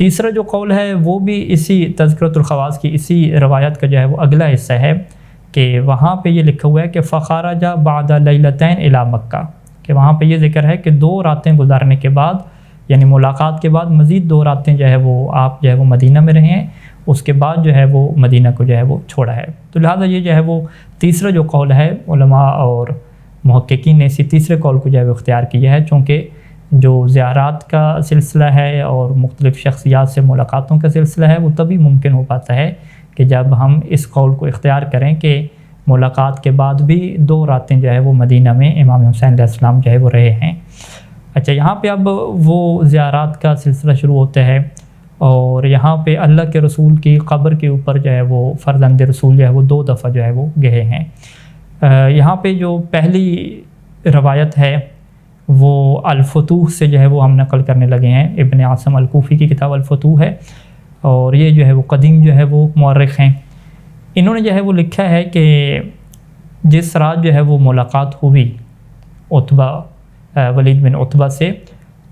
تیسرا جو قول ہے وہ بھی اسی تذکرۃ الخواص کی اسی روایت کا جو ہے وہ اگلا حصہ ہے کہ وہاں پہ یہ لکھا ہوا ہے کہ فخرج بعد لیلتین الی مکہ، کہ وہاں پہ یہ ذکر ہے کہ 2 راتیں گزارنے کے بعد، یعنی ملاقات کے بعد مزید 2 راتیں جو ہے وہ آپ جو ہے وہ مدینہ میں رہے ہیں، اس کے بعد جو ہے وہ مدینہ کو جو ہے وہ چھوڑا ہے۔ تو لہٰذا یہ جو ہے وہ تیسرا جو قول ہے، علماء اور محققین نے اسی تیسرے قول کو جو ہے وہ اختیار کیا ہے، چونکہ جو زیارات کا سلسلہ ہے اور مختلف شخصیات سے ملاقاتوں کا سلسلہ ہے وہ تبھی ممکن ہو پاتا ہے کہ جب ہم اس قول کو اختیار کریں کہ ملاقات کے بعد بھی 2 راتیں جو ہے وہ مدینہ میں امام حسین علیہ السلام جو ہے وہ رہے ہیں۔ اچھا، یہاں پہ اب وہ زیارات کا سلسلہ شروع ہوتا ہے، اور یہاں پہ اللہ کے رسول کی قبر کے اوپر جو ہے وہ فرزند رسول جو ہے وہ 2 دفعہ جو ہے وہ گئے ہیں۔ یہاں پہ جو پہلی روایت ہے وہ الفتوح سے جو ہے وہ ہم نقل کرنے لگے ہیں، ابن عاصم الکوفی کی کتاب الفتوح ہے، اور یہ جو ہے وہ قدیم جو ہے وہ مورخ ہیں۔ انہوں نے جو ہے وہ لکھا ہے کہ جس رات جو ہے وہ ملاقات ہوئی عتبہ ولید بن عتبہ سے،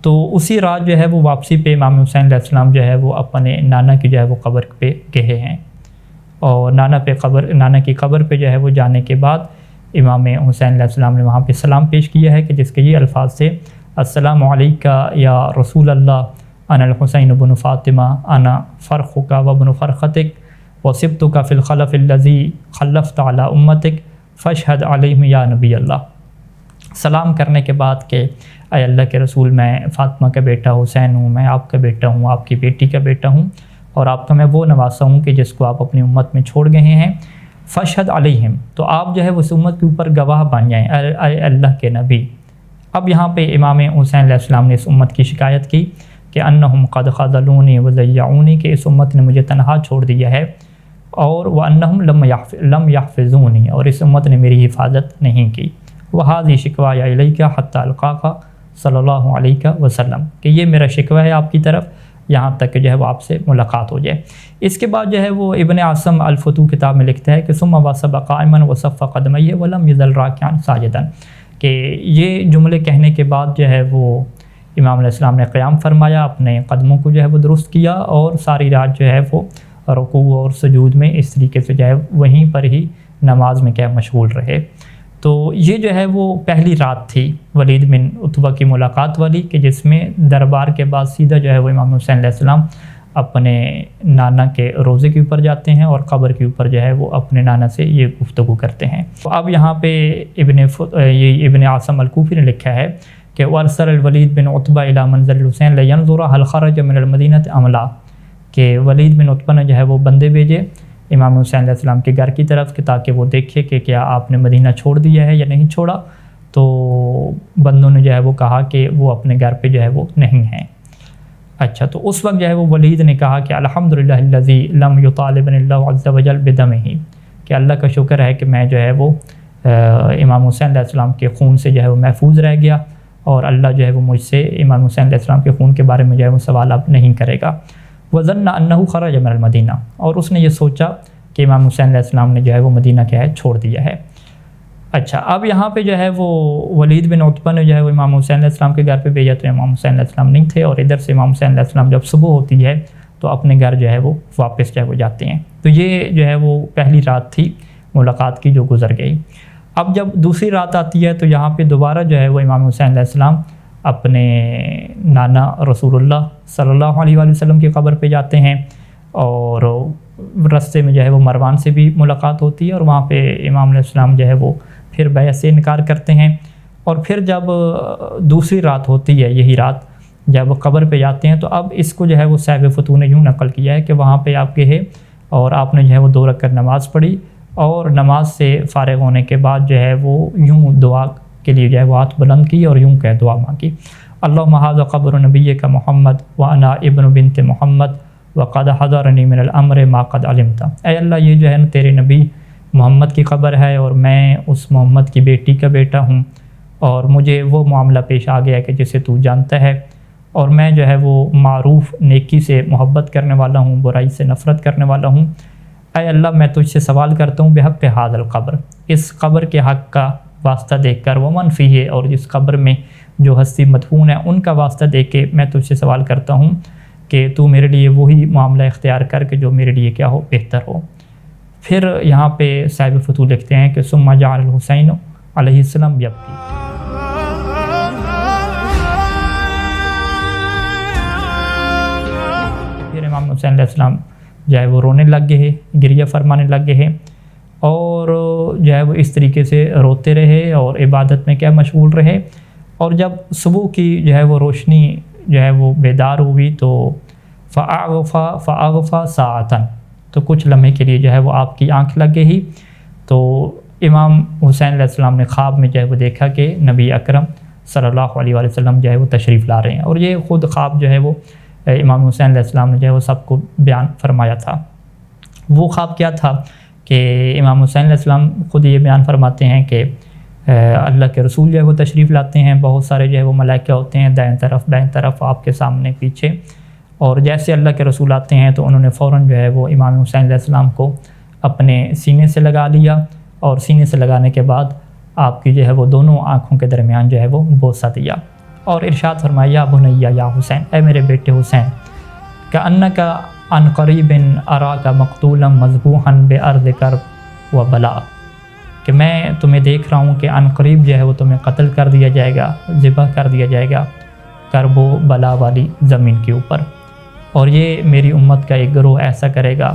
تو اسی رات جو ہے وہ واپسی پہ امام حسین علیہ السلام جو ہے وہ اپنے نانا کی جو ہے وہ قبر پہ گئے ہیں، اور نانا کی قبر پہ جو ہے وہ جانے کے بعد امام حسین علیہ السلام نے وہاں پہ سلام پیش کیا ہے کہ جس کے یہ الفاظ سے السلام علیکہ یا رسول اللہ، انا الحسین بن فاطمہ، انا فرخک و بن فرختک وصبتک فی الخلف الذی خلفت علی امتک فاشہد علیہم یا نبی اللہ۔ سلام کرنے کے بعد کہ اے اللہ کے رسول، میں فاطمہ کا بیٹا حسین ہوں، میں آپ کا بیٹا ہوں، آپ کی بیٹی کا بیٹا ہوں، اور آپ کا میں وہ نواسا ہوں کہ جس کو آپ اپنی امت میں چھوڑ گئے ہیں۔ فاشہد علیہم، تو آپ جو ہے اس امت کے اوپر گواہ بن جائیں، اے اللہ کے نبی۔ اب یہاں پہ امام حسین علیہ السلام نے اس امت کی شکایت کی کہ انہم قد خذلونی وضیعونی، کہ اس امت نے مجھے تنہا چھوڑ دیا ہے، اور وانہم لم یحفظونی، اور اس امت نے میری حفاظت نہیں کی۔ وہذی شکوای الیک حتی القاک صلی اللہ علیہ وسلم، کہ یہ میرا شکوہ ہے آپ کی طرف یہاں تک کہ جو ہے وہ آپ سے ملاقات ہو جائے۔ اس کے بعد جو ہے وہ ابن عاصم الفتوح کتاب میں لکھتا ہے کہ ثم وصب قائما وصف قدمیہ ولم یزل راکعا ساجدا، کہ یہ جملے کہنے کے بعد جو ہے وہ امام علیہ السلام نے قیام فرمایا، اپنے قدموں کو جو ہے وہ درست کیا، اور ساری رات جو ہے وہ رکوع اور سجود میں اس طریقے سے جو ہے وہیں پر ہی نماز میں کیا مشغول رہے۔ تو یہ جو ہے وہ پہلی رات تھی ولید بن عتبہ کی ملاقات والی، کہ جس میں دربار کے بعد سیدھا جو ہے وہ امام حسین علیہ السلام اپنے نانا کے روضے کے اوپر جاتے ہیں، اور قبر کے اوپر جو ہے وہ اپنے نانا سے یہ گفتگو کرتے ہیں۔ تو اب یہاں پہ ابن عاصم الکوفی نے لکھا ہے کہ وارسل الولید بن عتبہ الی منزل الحسین لینظر هل خرج من المدینہ ام لا، کہ ولید بن عتبہ نے جو ہے وہ بندے بھیجے امام حسین علیہ السلام کے گھر کی طرف کہ تاکہ وہ دیکھے کہ کیا آپ نے مدینہ چھوڑ دیا ہے یا نہیں چھوڑا۔ تو بندوں نے جو ہے وہ کہا کہ وہ اپنے گھر پہ جو ہے وہ نہیں ہیں۔ اچھا، تو اس وقت جو ہے وہ ولید نے کہا کہ الحمدللہ الذی لم یطالبنی اللہ عز وجل بدمہ، کہ اللہ کا شکر ہے کہ میں جو ہے وہ امام حسین علیہ السلام کے خون سے جو ہے وہ محفوظ رہ گیا، اور اللہ جو ہے وہ مجھ سے امام حسین علیہ السلام کے خون کے بارے میں جو ہے وہ سوال اب نہیں کرے گا۔ وظن انہ خرج من المدینہ، اور اس نے یہ سوچا کہ امام حسین علیہ السلام نے جو ہے وہ مدینہ کیا ہے چھوڑ دیا ہے۔ اچھا، اب یہاں پہ جو ہے وہ ولید بن عتبہ نے جو ہے وہ امام حسین علیہ السلام کے گھر پہ بھیجا، تو امام حسین علیہ السلام نہیں تھے، اور ادھر سے امام حسین علیہ السلام جب صبح ہوتی ہے تو اپنے گھر جو ہے وہ واپس جو ہے وہ جاتے ہیں۔ تو یہ جو ہے وہ پہلی رات تھی ملاقات کی جو گزر گئی۔ اب جب دوسری رات آتی ہے تو یہاں پہ دوبارہ جو ہے وہ امام حسین علیہ السلام اپنے نانا رسول اللہ صلی اللہ علیہ وآلہ وسلم کی قبر پہ جاتے ہیں، اور رستے میں جو ہے وہ مروان سے بھی ملاقات ہوتی ہے، اور وہاں پہ امام علیہ السلام جو ہے وہ پھر بیعت سے انکار کرتے ہیں۔ اور پھر جب دوسری رات ہوتی ہے، یہی رات جب قبر پہ جاتے ہیں، تو اب اس کو جو ہے وہ صاحب فتوح نے یوں نقل کیا ہے کہ وہاں پہ آپ گئے اور آپ نے جو ہے وہ 2 رکعت نماز پڑھی، اور نماز سے فارغ ہونے کے بعد جو ہے وہ یوں دعا کے لیے جو ہے وہ ہاتھ بلند کی اور یوں کہ دعا مانگی، اللہم ھذا قبر نبیک محمد وانا ابن بنت محمد وقد حضرنی من الامر ما قد علمت، اے اللہ یہ جو ہے نا تیرے نبی محمد کی قبر ہے، اور میں اس محمد کی بیٹی کا بیٹا ہوں، اور مجھے وہ معاملہ پیش آ گیا کہ جسے تو جانتا ہے، اور میں جو ہے وہ معروف نیکی سے محبت کرنے والا ہوں، برائی سے نفرت کرنے والا ہوں۔ اے اللہ میں تجھ سے سوال کرتا ہوں بحق ھذا القبر، اس قبر کے حق کا واسطہ دیکھ کر، ومن فیہ، اور جس قبر میں جو ہستی مدفون ہے ان کا واسطہ دے کے میں تجھ سے سوال کرتا ہوں کہ تو میرے لیے وہی معاملہ اختیار کر کے جو میرے لیے کیا ہو، بہتر ہو۔ پھر یہاں پہ صاحب فتوح لکھتے ہیں کہ ثم جعل الحسین علیہ السلام یبکی، پھر امام حسین علیہ السلام جو ہے وہ رونے لگ گئے، گریہ فرمانے لگ گئے ہیں، اور جو ہے وہ اس طریقے سے روتے رہے اور عبادت میں کیا مشغول رہے۔ اور جب صبح کی جو ہے وہ روشنی جو ہے وہ بیدار ہوئی تو فاغفا ساعتن، تو کچھ لمحے کے لیے جو ہے وہ آپ کی آنکھ لگ گئی، تو امام حسین علیہ السلام نے خواب میں جو ہے وہ دیکھا کہ نبی اکرم صلی اللہ علیہ وآلہ وسلم جو ہے وہ تشریف لا رہے ہیں، اور یہ خود خواب جو ہے وہ امام حسین علیہ السلام نے جو ہے وہ سب کو بیان فرمایا تھا۔ وہ خواب کیا تھا کہ امام حسین علیہ السلام خود یہ بیان فرماتے ہیں کہ اللہ کے رسول جو ہے وہ تشریف لاتے ہیں، بہت سارے جو ہے وہ ملائکہ ہوتے ہیں دائیں طرف بائیں طرف، آپ کے سامنے پیچھے، اور جیسے اللہ کے رسول آتے ہیں تو انہوں نے فوراً جو ہے وہ امام حسین علیہ السلام کو اپنے سینے سے لگا لیا، اور سینے سے لگانے کے بعد آپ کی جو ہے وہ دونوں آنکھوں کے درمیان جو ہے وہ بوسہ دیا، اور ارشاد فرمایا یا بنیا یا حسین، اے میرے بیٹے حسین، کأنک عن قریب اراک مقتولا مذبوحا بارض کرب و بلا، کہ میں تمہیں دیکھ رہا ہوں کہ عن قریب جو ہے وہ تمہیں قتل کر دیا جائے گا، ذبح کر دیا جائے گا کرب و بلا والی زمین کے اوپر، اور یہ میری امت کا ایک گروہ ایسا کرے گا،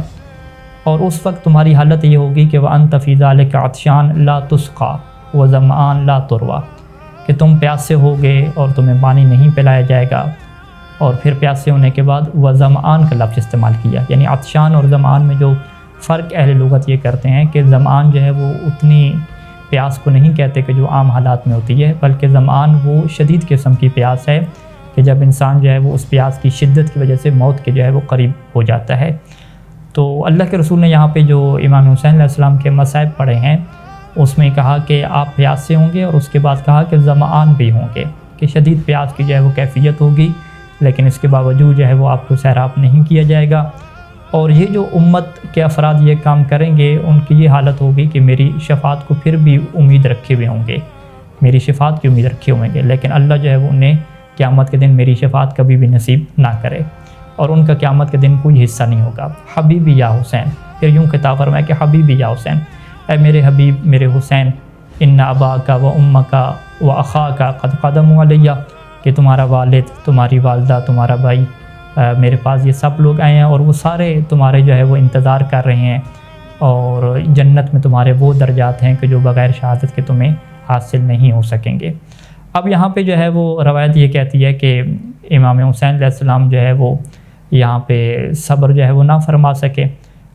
اور اس وقت تمہاری حالت یہ ہوگی کہ وَأَنْتَ فِي ذَلِكَ عَطْشَانٌ لَا تُسْقَىٰ وَظَمْآنٌ لَا تُرْوَىٰ، کہ تم پیاسے ہوگے اور تمہیں پانی نہیں پلایا جائے گا، اور پھر پیاسے ہونے کے بعد وظمآن کا لفظ استعمال کیا، یعنی عطشان اور ظمآن میں جو فرق اہل لغت یہ کرتے ہیں کہ ظمآن جو ہے وہ اتنی پیاس کو نہیں کہتے کہ جو عام حالات میں ہوتی ہے، بلکہ ظمآن وہ شدید قسم کی پیاس ہے کہ جب انسان جو ہے وہ اس پیاس کی شدت کی وجہ سے موت کے جو ہے وہ قریب ہو جاتا ہے۔ تو اللہ کے رسول نے یہاں پہ جو امام حسین علیہ السلام کے مصائب پڑھے ہیں اس میں کہا کہ آپ پیاسے ہوں گے، اور اس کے بعد کہا کہ ظمآن بھی ہوں گے، کہ شدید پیاس کی جو ہے وہ کیفیت ہوگی، لیکن اس کے باوجود جو ہے وہ آپ کو سیراب نہیں کیا جائے گا، اور یہ جو امت کے افراد یہ کام کریں گے ان کی یہ حالت ہوگی کہ میری شفاعت کو پھر بھی امید رکھے ہوئے ہوں گے، میری شفاعت کی امید رکھے ہوئے گے، لیکن اللہ جو ہے وہ انہیں قیامت کے دن میری شفاعت کبھی بھی نصیب نہ کرے، اور ان کا قیامت کے دن کوئی حصہ نہیں ہوگا۔ حبیبی یا حسین، پھر یوں خطاب فرمایا کہ حبیبی یا حسین، اے میرے حبیب میرے حسین، ان اباک و امک و اخاک قد قدموا علیہ، کہ تمہارا والد، تمہاری والدہ، تمہارا بھائی میرے پاس یہ سب لوگ آئے ہیں، اور وہ سارے تمہارے جو ہے وہ انتظار کر رہے ہیں، اور جنت میں تمہارے وہ درجات ہیں کہ جو بغیر شہادت کے تمہیں حاصل نہیں ہو سکیں گے۔ اب یہاں پہ جو ہے وہ روایت یہ کہتی ہے کہ امام حسین علیہ السلام جو ہے وہ یہاں پہ صبر جو ہے وہ نہ فرما سکے،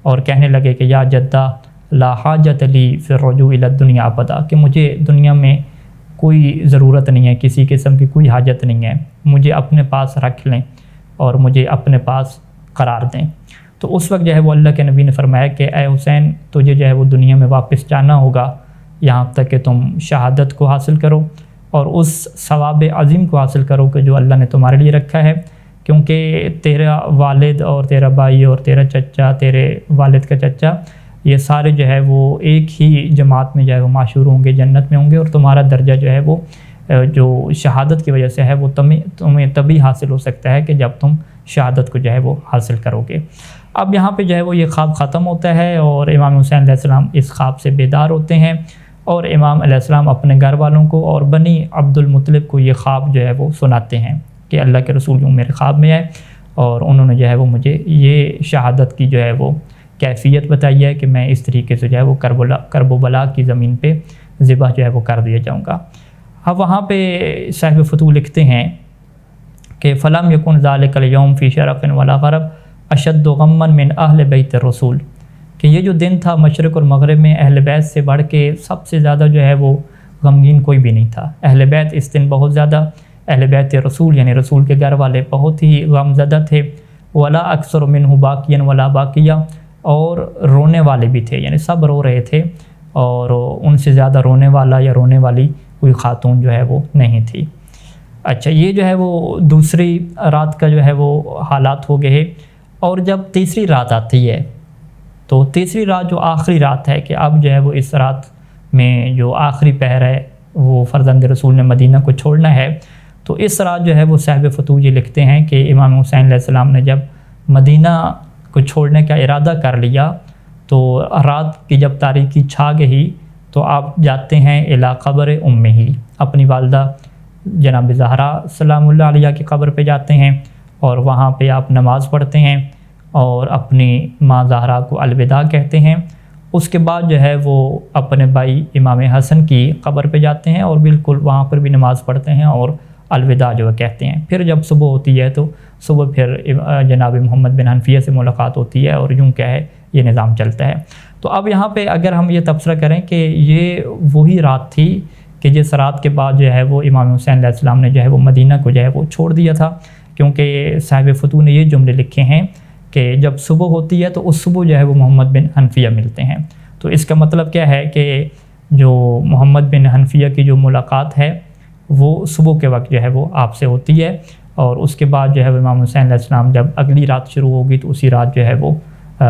اور کہنے لگے کہ یا جدہ لا حاجت لی فی الرجوع الی الدنیا ابدا، کہ مجھے دنیا میں کوئی ضرورت نہیں ہے، کسی قسم کی کوئی حاجت نہیں ہے، مجھے اپنے پاس رکھ لیں اور مجھے اپنے پاس قرار دیں۔ تو اس وقت جو ہے وہ اللہ کے نبی نے فرمایا کہ اے حسین، تجھے جو ہے وہ دنیا میں واپس جانا ہوگا یہاں تک کہ تم شہادت کو حاصل کرو، اور اس ثواب عظیم کو حاصل کرو کہ جو اللہ نے تمہارے لیے رکھا ہے، کیونکہ تیرا والد اور تیرا بھائی اور تیرا چچا، تیرے والد کا چچا، یہ سارے جو ہے وہ ایک ہی جماعت میں جو ہے وہ معشور ہوں گے، جنت میں ہوں گے، اور تمہارا درجہ جو ہے وہ جو شہادت کی وجہ سے ہے وہ تمہیں تبھی حاصل ہو سکتا ہے کہ جب تم شہادت کو جو ہے وہ حاصل کرو گے۔ اب یہاں پہ جو ہے وہ یہ خواب ختم ہوتا ہے، اور امام حسین علیہ السلام اس خواب سے بیدار ہوتے ہیں، اور امام علیہ السلام اپنے گھر والوں کو اور بنی عبد المطلب کو یہ خواب جو ہے وہ سناتے ہیں کہ اللہ کے رسول یوں میرے خواب میں آئے، اور انہوں نے جو ہے وہ مجھے یہ شہادت کی جو ہے وہ کیفیت بتائی ہے کہ میں اس طریقے سے جو ہے وہ کرب و بلا کی زمین پہ ذبح جو ہے وہ کر دیا جاؤں گا۔ اب وہاں پہ صاحب فتوح لکھتے ہیں کہ فلم یکن ذالک الیوم فی شرف ولا غرب اشد غما من اہل بیت الرسول، کہ یہ جو دن تھا مشرق اور مغرب میں اہل بیت سے بڑھ کے سب سے زیادہ جو ہے وہ غمگین کوئی بھی نہیں تھا۔ اہل بیت اس دن بہت زیادہ، اہل بیت رسول یعنی رسول کے گھر والے بہت ہی غم زدہ تھے، ولا اکثر منہ باقیا ولا باقیہ، اور رونے والے بھی تھے، یعنی سب رو رہے تھے، اور ان سے زیادہ رونے والا یا رونے والی کوئی خاتون جو ہے وہ نہیں تھی۔ اچھا، یہ جو ہے وہ دوسری رات کا جو ہے وہ حالات ہو گئے، اور جب تیسری رات آتی ہے تو تیسری رات جو آخری رات ہے کہ اب جو ہے وہ اس رات میں جو آخری پہر ہے وہ فرزند رسول نے مدینہ کو چھوڑنا ہے، تو اس رات جو ہے وہ صاحب فتوح یہ لکھتے ہیں کہ امام حسین علیہ السلام نے جب مدینہ کو چھوڑنے کا ارادہ کر لیا تو رات کی جب تاریکی چھا گئی تو آپ جاتے ہیں الی قبر امہ، اپنی والدہ جناب زہرا سلام اللہ علیہ کی قبر پہ جاتے ہیں اور وہاں پہ آپ نماز پڑھتے ہیں اور اپنی ماں زہرا کو الوداع کہتے ہیں۔ اس کے بعد جو ہے وہ اپنے بھائی امام حسن کی قبر پہ جاتے ہیں اور بالکل وہاں پر بھی نماز پڑھتے ہیں اور الوداع جو کہتے ہیں۔ پھر جب صبح ہوتی ہے تو صبح پھر جناب محمد بن حنفیہ سے ملاقات ہوتی ہے اور یوں کیا ہے یہ نظام چلتا ہے۔ تو اب یہاں پہ اگر ہم یہ تبصرہ کریں کہ یہ وہی رات تھی کہ جس رات کے بعد جو ہے وہ امام حسین علیہ السلام نے جو ہے وہ مدینہ کو جو ہے وہ چھوڑ دیا تھا، کیونکہ صاحب فتوح نے یہ جملے لکھے ہیں کہ جب صبح ہوتی ہے تو اس صبح جو ہے وہ محمد بن حنفیہ ملتے ہیں۔ تو اس کا مطلب کیا ہے کہ جو محمد بن حنفیہ کی جو ملاقات ہے وہ صبح کے وقت جو ہے وہ آپ سے ہوتی ہے، اور اس کے بعد جو ہے وہ امام حسین علیہ السلام جب اگلی رات شروع ہوگی تو اسی رات جو ہے وہ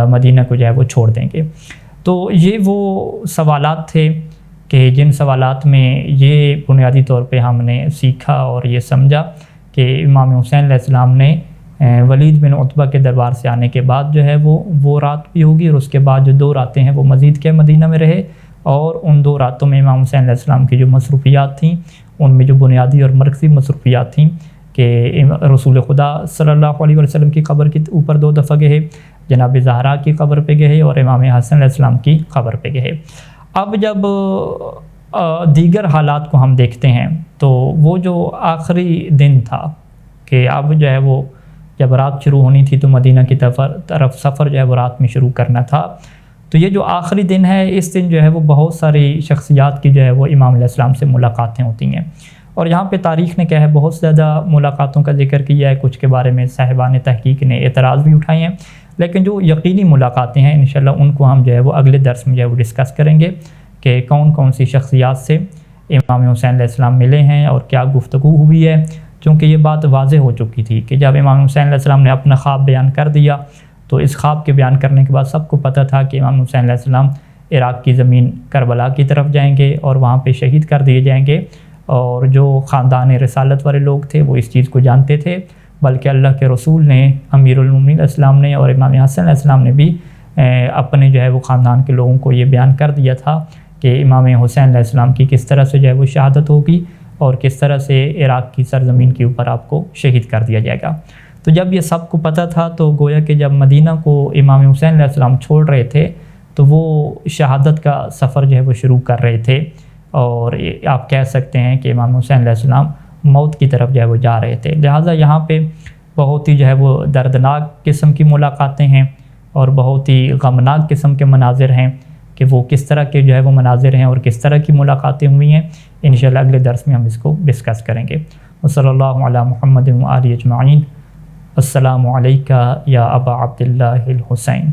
مدینہ کو جو ہے وہ چھوڑ دیں گے۔ تو یہ وہ سوالات تھے کہ جن سوالات میں یہ بنیادی طور پہ ہم نے سیکھا اور یہ سمجھا کہ امام حسین علیہ السلام نے ولید بن عتبہ کے دربار سے آنے کے بعد جو ہے وہ رات بھی ہوگی، اور اس کے بعد جو 2 راتیں ہیں وہ مزید کے مدینہ میں رہے، اور ان 2 راتوں میں امام حسین علیہ السلام کی جو مصروفیات تھیں ان میں جو بنیادی اور مرکزی مصروفیات تھیں کہ رسول خدا صلی اللہ علیہ وسلم کی قبر کے اوپر 2 دفعہ گئے، جناب زہرا کی قبر پہ گئے اور امام حسن علیہ السلام کی قبر پہ گئے۔ اب جب دیگر حالات کو ہم دیکھتے ہیں تو وہ جو آخری دن تھا کہ اب جو ہے وہ جب رات شروع ہونی تھی تو مدینہ کی طرف سفر جو ہے وہ رات میں شروع کرنا تھا، تو یہ جو آخری دن ہے اس دن جو ہے وہ بہت ساری شخصیات کی جو ہے وہ امام علیہ السلام سے ملاقاتیں ہوتی ہیں، اور یہاں پہ تاریخ نے کیا ہے بہت زیادہ ملاقاتوں کا ذکر کیا ہے، کچھ کے بارے میں صاحبان تحقیق نے اعتراض بھی اٹھائے ہیں، لیکن جو یقینی ملاقاتیں ہیں انشاءاللہ ان کو ہم جو ہے وہ اگلے درس میں جو ہے وہ ڈسکس کریں گے کہ کون کون سی شخصیات سے امام حسین علیہ السلام ملے ہیں اور کیا گفتگو ہوئی ہے، کیونکہ یہ بات واضح ہو چکی تھی کہ جب امام حسین علیہ السلام نے اپنا خواب بیان کر دیا تو اس خواب کے بیان کرنے کے بعد سب کو پتہ تھا کہ امام حسین علیہ السلام عراق کی زمین کربلا کی طرف جائیں گے اور وہاں پہ شہید کر دیے جائیں گے، اور جو خاندان رسالت والے لوگ تھے وہ اس چیز کو جانتے تھے، بلکہ اللہ کے رسول نے امیر المومنین علیہ السلام نے اور امام حسن علیہ السلام نے بھی اپنے جو ہے وہ خاندان کے لوگوں کو یہ بیان کر دیا تھا کہ امام حسین علیہ السلام کی کس طرح سے جو ہے وہ شہادت ہوگی اور کس طرح سے عراق کی سرزمین کے اوپر آپ کو شہید کر دیا جائے گا۔ تو جب یہ سب کو پتہ تھا تو گویا کہ جب مدینہ کو امام حسین علیہ السلام چھوڑ رہے تھے تو وہ شہادت کا سفر جو ہے وہ شروع کر رہے تھے، اور آپ کہہ سکتے ہیں کہ امام حسین علیہ السلام موت کی طرف جو ہے وہ جا رہے تھے، لہٰذا یہاں پہ بہت ہی جو ہے وہ دردناک قسم کی ملاقاتیں ہیں اور بہت ہی غمناک قسم کے مناظر ہیں کہ وہ کس طرح کے جو ہے وہ مناظر ہیں اور کس طرح کی ملاقاتیں ہوئی ہیں، انشاءاللہ اگلے درس میں ہم اس کو ڈسکس کریں گے۔ وصلی اللہ علی محمد و آلہ اجمعین۔ السلام علیکہ یا ابا عبداللہ الحسین۔